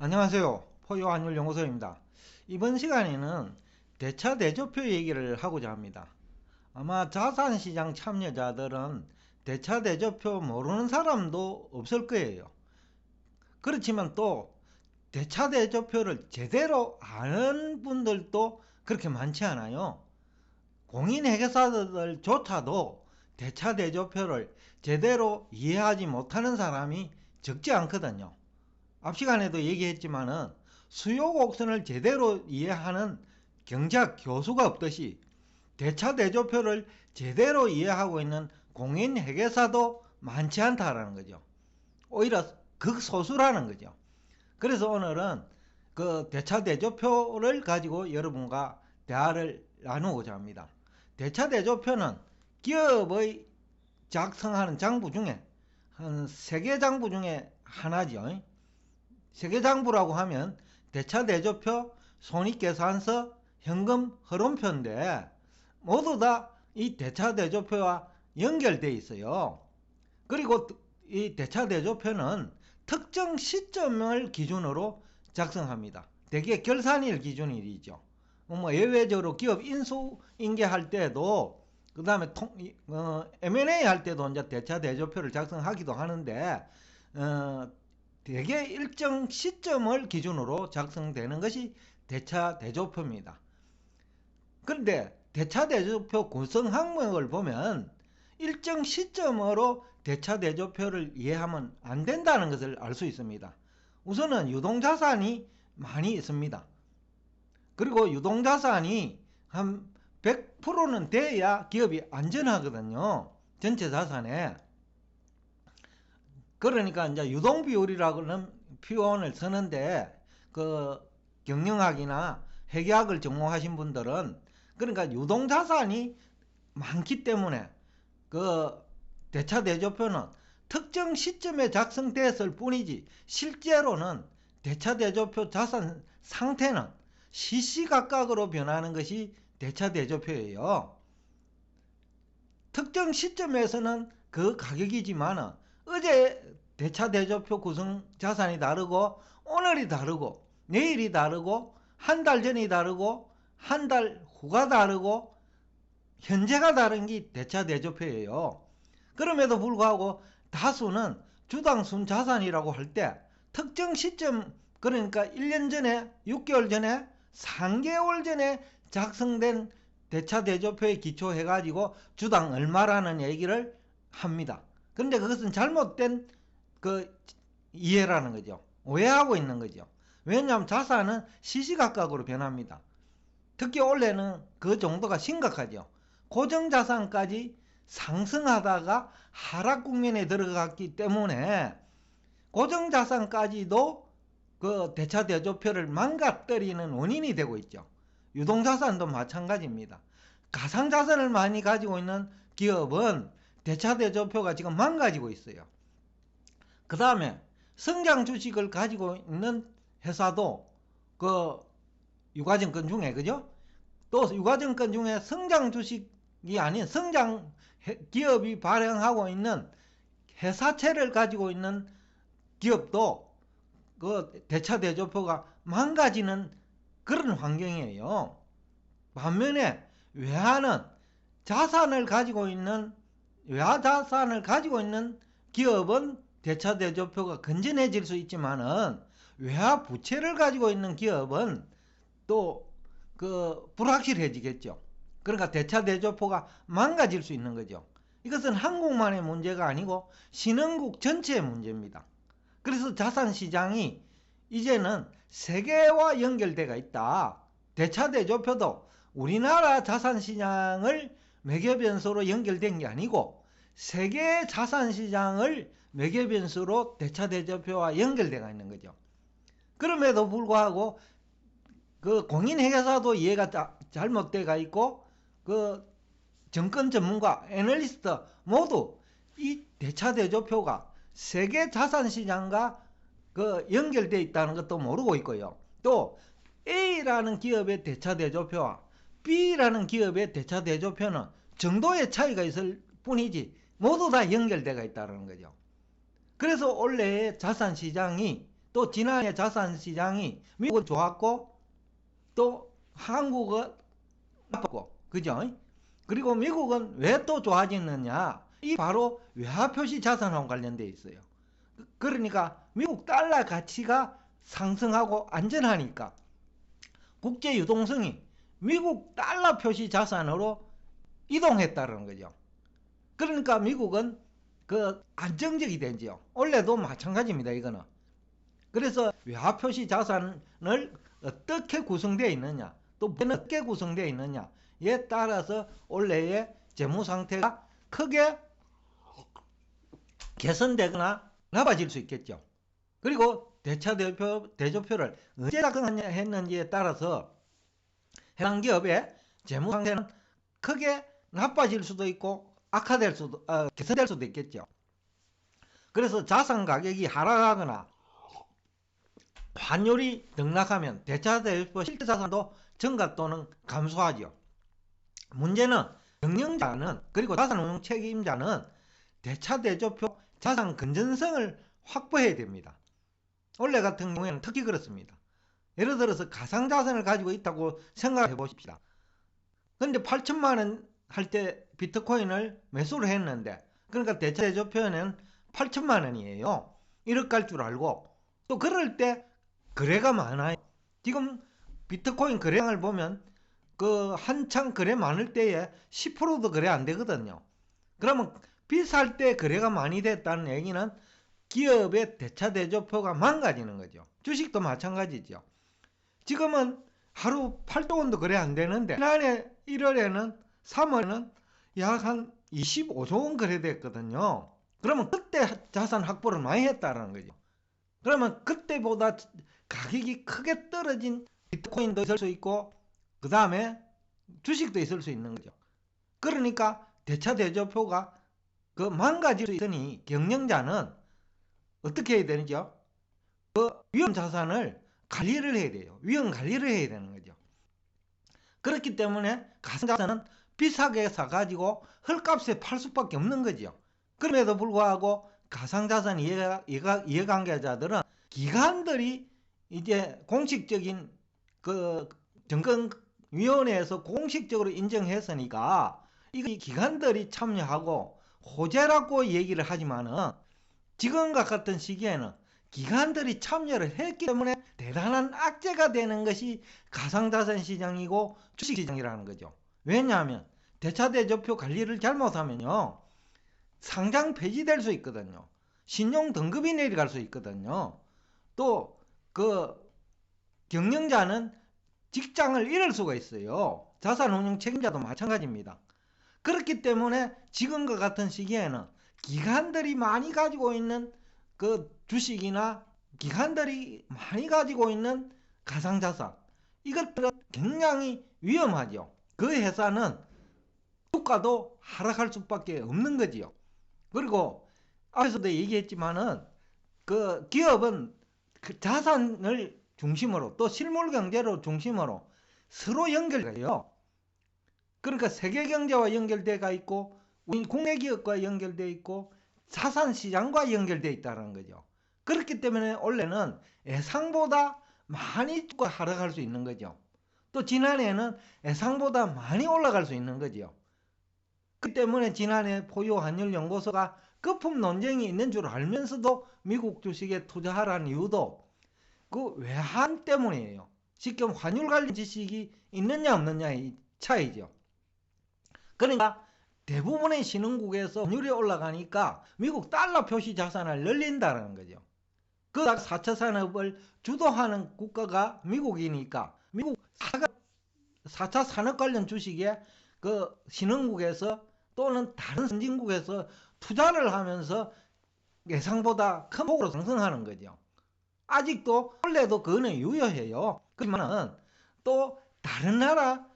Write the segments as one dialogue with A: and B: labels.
A: 안녕하세요. 포유환율연구소입니다. 이번 시간에는 대차 대조표 얘기를 하고자 합니다. 아마 자산시장 참여자들은 대차 대조표 모르는 사람도 없을 거예요. 그렇지만 또 대차 대조표를 제대로 아는 분들도 그렇게 많지 않아요. 공인회계사들조차도 대차 대조표를 제대로 이해하지 못하는 사람이 적지 않거든요. 앞 시간에도 얘기했지만은 수요 곡선을 제대로 이해하는 경제학 교수가 없듯이 대차 대조표를 제대로 이해하고 있는 공인회계사도 많지 않다라는 거죠. 오히려 극소수라는 거죠. 그래서 오늘은 그 대차 대조표를 가지고 여러분과 대화를 나누고자 합니다. 대차 대조표는 기업의 작성하는 장부 중에 한 3개 장부 중에 하나죠. 세계장부라고 하면 대차 대조표, 손익계산서, 현금 흐름표인데 모두 다 이 대차 대조표와 연결되어 있어요. 그리고 이 대차 대조표는 특정 시점을 기준으로 작성합니다. 대개 결산일 기준일이죠. 뭐 예외적으로 기업 인수인계할 때도 그 다음에 M&A 할 때도 이제 대차 대조표를 작성하기도 하는데 대개 일정 시점을 기준으로 작성되는 것이 대차 대조표입니다. 그런데 대차 대조표 구성 항목을 보면 일정 시점으로 대차 대조표를 이해하면 안 된다는 것을 알 수 있습니다. 우선은 유동자산이 많이 있습니다. 그리고 유동자산이 한 100%는 돼야 기업이 안전하거든요. 전체 자산에. 그러니까 이제 유동비율이라고는 표현을 쓰는데 그 경영학이나 회계학을 전공하신 분들은 그러니까 유동자산이 많기 때문에 그 대차 대조표는 특정 시점에 작성됐을 뿐이지 실제로는 대차 대조표 자산 상태는 시시각각으로 변하는 것이 대차 대조표예요. 특정 시점에서는 그 가격이지만 어제 대차 대조표 구성 자산이 다르고 오늘이 다르고 내일이 다르고 한 달 전이 다르고 한 달 후가 다르고 현재가 다른 게 대차 대조표예요. 그럼에도 불구하고 다수는 주당 순자산이라고 할 때 특정 시점 그러니까 1년 전에 6개월 전에 3개월 전에 작성된 대차 대조표에 기초해 가지고 주당 얼마라는 얘기를 합니다. 그런데 그것은 잘못된 그 이해라는 거죠. 오해하고 있는 거죠. 왜냐하면 자산은 시시각각으로 변합니다. 특히 올해는 그 정도가 심각하죠. 고정자산까지 상승하다가 하락 국면에 들어갔기 때문에 고정자산까지도 그 대차 대조표를 망가뜨리는 원인이 되고 있죠. 유동자산도 마찬가지입니다. 가상자산을 많이 가지고 있는 기업은 대차 대조표가 지금 망가지고 있어요. 그 다음에 성장 주식을 가지고 있는 회사도 그 유가증권 중에 그죠? 또 유가증권 중에 성장 주식이 아닌 성장 기업이 발행하고 있는 회사채를 가지고 있는 기업도 그 대차 대조표가 망가지는 그런 환경이에요. 반면에 외화는 자산을 가지고 있는 외화 자산을 가지고 있는 기업은 대차 대조표가 건전해질 수 있지만은 외화 부채를 가지고 있는 기업은 또 그 불확실해지겠죠. 그러니까 대차 대조표가 망가질 수 있는 거죠. 이것은 한국만의 문제가 아니고 신흥국 전체의 문제입니다. 그래서 자산시장이 이제는 세계와 연결되어 있다. 대차 대조표도 우리나라 자산시장을 매개변수로 연결된 게 아니고 세계 자산시장을 매개변수로 대차 대조표와 연결되어 있는 거죠. 그럼에도 불구하고 그 공인회계사도 이해가 잘못되어 있고 그 정권 전문가, 애널리스트 모두 이 대차 대조표가 세계 자산시장과 그 연결되어 있다는 것도 모르고 있고요. 또 A라는 기업의 대차 대조표와 B라는 기업의 대차 대조표는 정도의 차이가 있을 뿐이지 모두 다 연결되어 있다는 거죠. 그래서 올해 자산시장이 또 지난해 자산시장이 미국은 좋았고 또 한국은 나빴고, 그죠? 그리고 미국은 왜 또 좋아졌느냐? 이 바로 외화표시 자산하고 관련되어 있어요. 그러니까 미국 달러 가치가 상승하고 안전하니까 국제 유동성이 미국 달러 표시 자산으로 이동했다는 거죠. 그러니까 미국은 그 안정적이 되죠. 원래도 마찬가지입니다, 이거는. 그래서 외화 표시 자산을 어떻게 구성되어 있느냐, 또 어떻게 구성되어 있느냐에 따라서 원래의 재무 상태가 크게 개선되거나 나빠질 수 있겠죠. 그리고 대차 대조표를 언제 작성했는지에 따라서 해당 기업의 재무 상태는 크게 나빠질 수도 있고 악화될 수도 개선될 수도 있겠죠. 그래서 자산 가격이 하락하거나 환율이 등락하면 대차 대조표 실제 자산도 증가 또는 감소하죠. 문제는 경영자는 그리고 자산운용 책임자는 대차 대조표 자산 건전성을 확보해야 됩니다. 원래 같은 경우에는 특히 그렇습니다. 예를 들어서 가상자산을 가지고 있다고 생각해 보십시다. 근데 8천만 원 할 때 비트코인을 매수를 했는데, 그러니까 대차 대조표는 8천만 원이에요. 1억 갈 줄 알고. 또 그럴 때 거래가 많아요. 지금 비트코인 거래량을 보면 그 한창 거래 많을 때에 10%도 거래 안 되거든요. 그러면 비쌀 때 거래가 많이 됐다는 얘기는 기업의 대차 대조표가 망가지는 거죠. 주식도 마찬가지죠. 지금은 하루 8조 원도 거래 안 되는데 지난해 1월에는 3월에는 약 한 25조 원 거래됐거든요. 그러면 그때 자산 확보를 많이 했다는 거죠. 그러면 그때보다 가격이 크게 떨어진 비트코인도 있을 수 있고 그 다음에 주식도 있을 수 있는 거죠. 그러니까 대차 대조표가 그 망가질 수 있으니 경영자는 어떻게 해야 되는지요? 그 위험 자산을 관리를 해야 돼요. 위험 관리를 해야 되는 거죠. 그렇기 때문에 가상자산은 비싸게 사가지고 헐값에 팔 수밖에 없는 거죠. 그럼에도 불구하고 가상자산 이해관계자들은 기관들이 이제 공식적인 그 정권위원회에서 공식적으로 인정했으니까 이 기관들이 참여하고 호재라고 얘기를 하지만은 지금과 같은 시기에는 기관들이 참여를 했기 때문에 대단한 악재가 되는 것이 가상자산 시장이고 주식시장이라는 거죠. 왜냐하면 대차대조표 관리를 잘못하면요, 상장 폐지될 수 있거든요. 신용 등급이 내려갈 수 있거든요. 또 그 경영자는 직장을 잃을 수가 있어요. 자산운용 책임자도 마찬가지입니다. 그렇기 때문에 지금과 같은 시기에는 기관들이 많이 가지고 있는 그 주식이나 기관들이 많이 가지고 있는 가상자산, 이것들은 굉장히 위험하죠. 그 회사는 주가도 하락할 수밖에 없는 거지요. 그리고 앞에서도 얘기했지만은 그 기업은 그 자산을 중심으로 또 실물 경제를 중심으로 서로 연결돼요. 그러니까 세계 경제와 연결돼가 있고 우리 국내 기업과 연결돼 있고 자산 시장과 연결돼 있다는 거죠. 그렇기 때문에 원래는 예상보다 많이 하락할 수 있는 거죠. 또 지난해에는 예상보다 많이 올라갈 수 있는 거죠. 그 때문에 지난해 포유 환율 연구소가 거품 논쟁이 있는 줄 알면서도 미국 주식에 투자하라는 이유도 그 외환 때문이에요. 지금 환율 관련 지식이 있느냐 없느냐의 차이죠. 그러니까 대부분의 신흥국에서 환율이 올라가니까 미국 달러 표시 자산을 늘린다는 거죠. 그 4차 산업을 주도하는 국가가 미국이니까 미국 4차 산업 관련 주식에 그 신흥국에서 또는 다른 선진국에서 투자를 하면서 예상보다 큰 폭으로 상승하는 거죠. 아직도 원래도 그거는 유효해요. 그렇지만은 또 다른 나라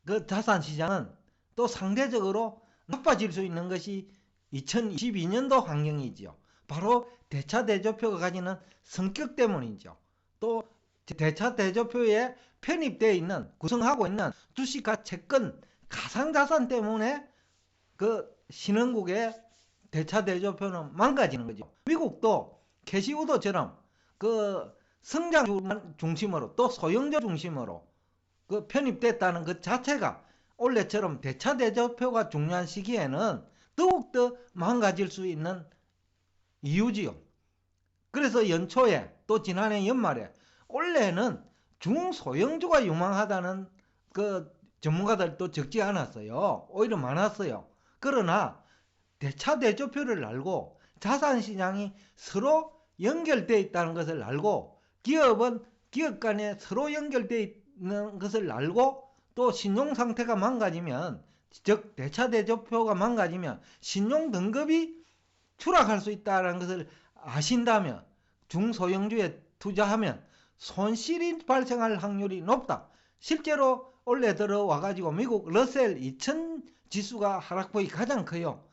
A: 그 자산 시장은 또 상대적으로 나빠질 수 있는 것이 2022년도 환경이죠. 바로 대차 대조표가 가지는 성격 때문이죠. 또 대차 대조표에 편입되어 있는 구성하고 있는 주식과 채권 가상자산 때문에 그 신흥국의 대차 대조표는 망가지는 거죠. 미국도 캐시우드처럼 그 성장 중심으로 또 소형주 중심으로 그 편입됐다는 것 자체가 올해처럼 대차 대조표가 중요한 시기에는 더욱더 망가질 수 있는 이유지요. 그래서 연초에 또 지난해 연말에 올해는 중소형주가 유망하다는 그 전문가들도 적지 않았어요. 오히려 많았어요. 그러나 대차 대조표를 알고 자산시장이 서로 연결되어 있다는 것을 알고 기업은 기업 간에 서로 연결되어 있는 것을 알고 또 신용상태가 망가지면 즉 대차 대조표가 망가지면 신용 등급이 추락할 수 있다는 것을 아신다면 중소형주에 투자하면 손실이 발생할 확률이 높다. 실제로 올해 들어와가지고 미국 러셀 2000 지수가 하락폭이 가장 커요.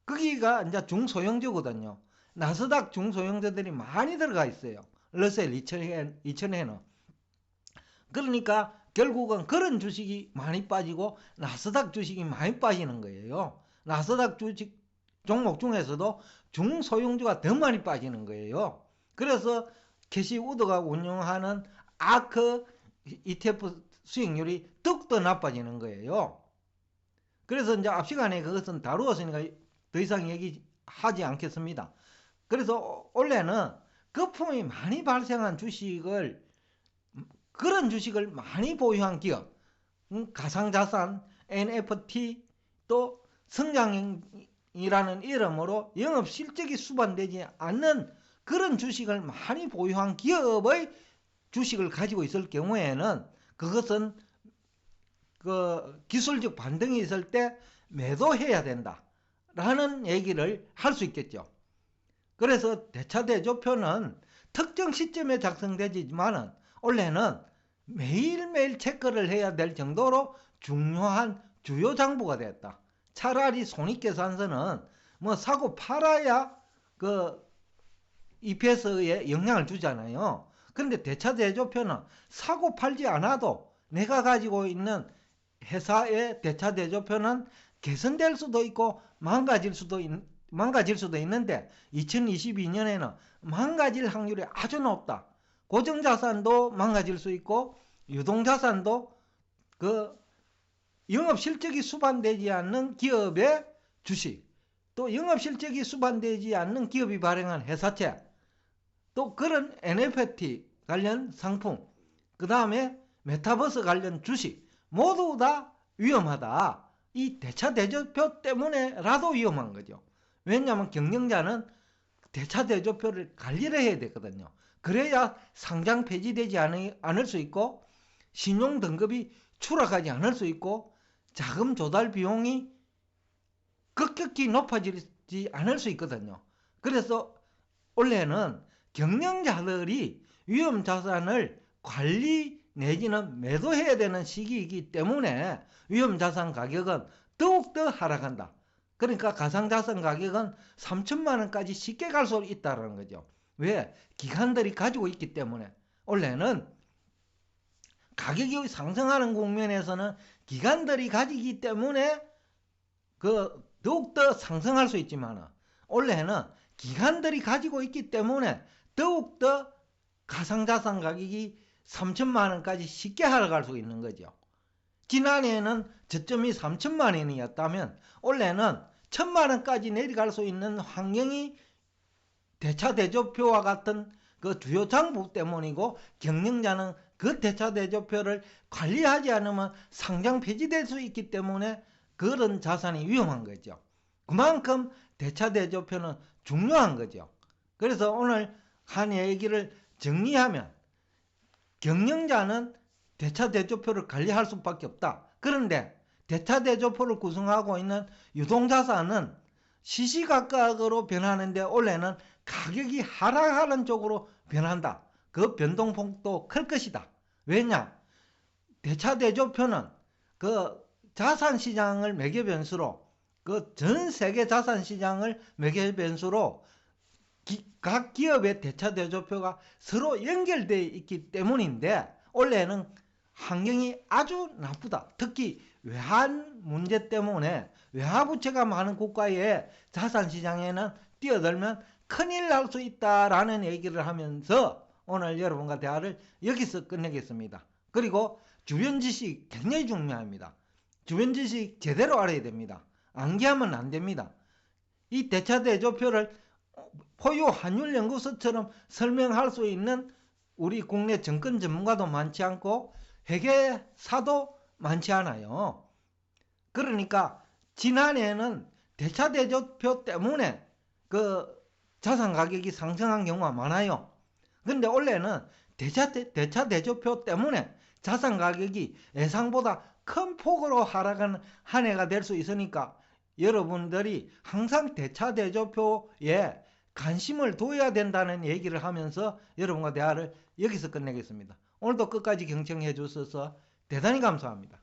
A: 거기가 이제 중소형주거든요. 나스닥 중소형주들이 많이 들어가 있어요. 러셀 2000에는. 그러니까 결국은 그런 주식이 많이 빠지고 나스닥 주식이 많이 빠지는 거예요. 나스닥 주식 종목 중에서도 중소형주가 더 많이 빠지는 거예요. 그래서 캐시 우드가 운영하는 아크 ETF 수익률이 더욱더 나빠지는 거예요. 그래서 이제 앞 시간에 그것은 다루었으니까 더 이상 얘기하지 않겠습니다. 그래서 올해는 거품이 많이 발생한 주식을 그런 주식을 많이 보유한 기업, 가상자산, NFT, 또 성장이라는 이름으로 영업실적이 수반되지 않는 그런 주식을 많이 보유한 기업의 주식을 가지고 있을 경우에는 그것은 그 기술적 반등이 있을 때 매도해야 된다라는 얘기를 할 수 있겠죠. 그래서 대차 대조표는 특정 시점에 작성되지만 올해는 매일매일 체크를 해야 될 정도로 중요한 주요 장부가 되었다. 차라리 손익계산서는 뭐 사고 팔아야 그 EPS에 영향을 주잖아요. 그런데 대차 대조표는 사고 팔지 않아도 내가 가지고 있는 회사의 대차 대조표는 개선될 수도 있고 망가질 수도 있는데 2022년에는 망가질 확률이 아주 높다. 고정자산도 망가질 수 있고 유동자산도 그 영업실적이 수반되지 않는 기업의 주식, 또 영업실적이 수반되지 않는 기업이 발행한 회사채, 또 그런 NFT 관련 상품, 그 다음에 메타버스 관련 주식 모두 다 위험하다. 이 대차 대조표 때문에라도 위험한 거죠. 왜냐하면 경영자는 대차 대조표를 관리를 해야 되거든요. 그래야 상장 폐지되지 않을 수 있고 신용 등급이 추락하지 않을 수 있고 자금 조달 비용이 급격히 높아지지 않을 수 있거든요. 그래서 올해는 경영자들이 위험자산을 관리 내지는 매도해야 되는 시기이기 때문에 위험자산 가격은 더욱더 하락한다. 그러니까 가상자산 가격은 3천만 원까지 쉽게 갈 수 있다는 거죠. 왜? 기관들이 가지고 있기 때문에. 올해는 가격이 상승하는 국면에서는 기관들이 가지기 때문에 더욱더 상승할 수 있지만 올해는 기관들이 가지고 있기 때문에 더욱더 가상자산 가격이 3천만 원까지 쉽게 하락할 수 있는 거죠. 지난해에는 저점이 3천만 원이었다면 올해는 1,000만 원까지 내려갈 수 있는 환경이 대차 대조표와 같은 그 주요 장부 때문이고 경영자는 그 대차 대조표를 관리하지 않으면 상장 폐지될 수 있기 때문에 그런 자산이 위험한 거죠. 그만큼 대차 대조표는 중요한 거죠. 그래서 오늘 한 얘기를 정리하면 경영자는 대차 대조표를 관리할 수밖에 없다. 그런데 대차 대조표를 구성하고 있는 유동자산은 시시각각으로 변하는데 올해는 가격이 하락하는 쪽으로 변한다. 그 변동폭도 클 것이다. 왜냐? 대차 대조표는 그 자산시장을 매개변수로 그 전 세계 자산시장을 매개변수로 각 기업의 대차 대조표가 서로 연결되어 있기 때문인데 올해는 환경이 아주 나쁘다. 특히 외환 문제 때문에 외화부채가 많은 국가의 자산시장에는 뛰어들면 큰일 날 수 있다라는 얘기를 하면서 오늘 여러분과 대화를 여기서 끝내겠습니다. 그리고 주변 지식 굉장히 중요합니다. 주변 지식 제대로 알아야 됩니다. 암기하면 안 됩니다. 이 대차대조표를 포유 환율연구소처럼 설명할 수 있는 우리 국내 정권 전문가도 많지 않고 회계사도 많지 않아요. 그러니까 지난해에는 대차대조표 때문에 그 자산 가격이 상승한 경우가 많아요. 근데 올해는 대차대조표 때문에 자산 가격이 예상보다 큰 폭으로 하락한 한 해가 될 수 있으니까 여러분들이 항상 대차대조표에 관심을 둬야 된다는 얘기를 하면서 여러분과 대화를 여기서 끝내겠습니다. 오늘도 끝까지 경청해 주셔서 대단히 감사합니다.